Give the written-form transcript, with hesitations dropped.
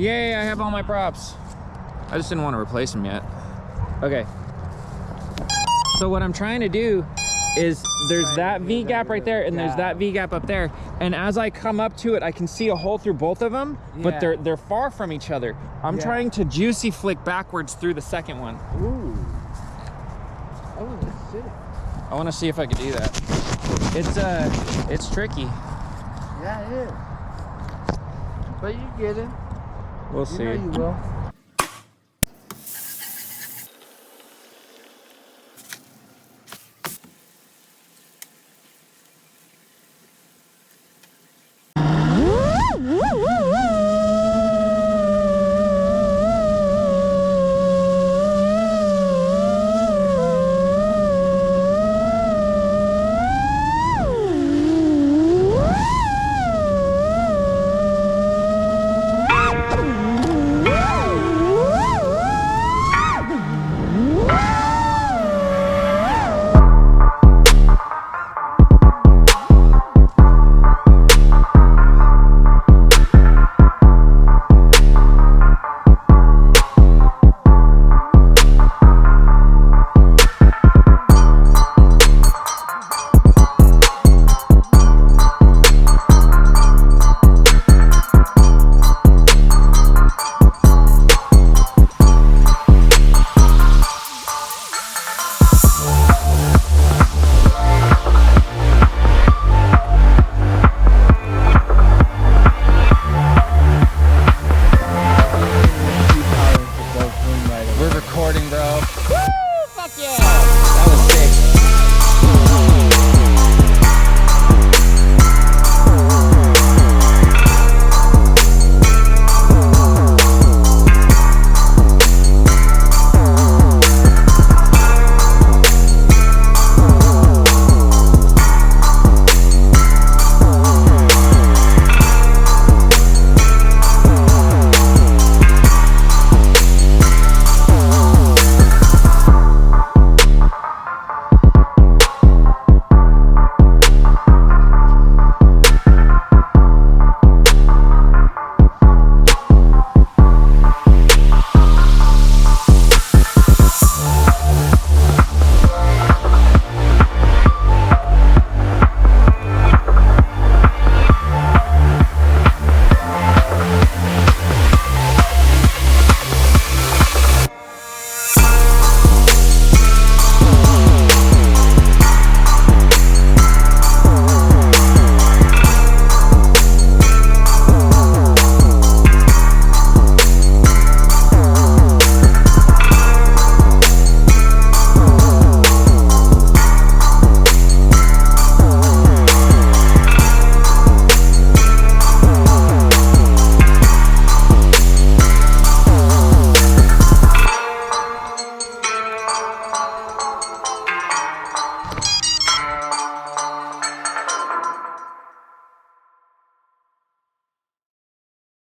Yay, I have all my props. I just didn't want to replace them yet. Okay. So what I'm trying to do is there's that V gap right there and there's that V gap up there. And as I come up to it, I can see a hole through both of them, but they're far from each other. I'm trying to juicy flick backwards through the second one. Ooh. Oh, that's sick. I want to see if I can do that. It's tricky. Yeah, it is. But you get it. We'll see. You know you will.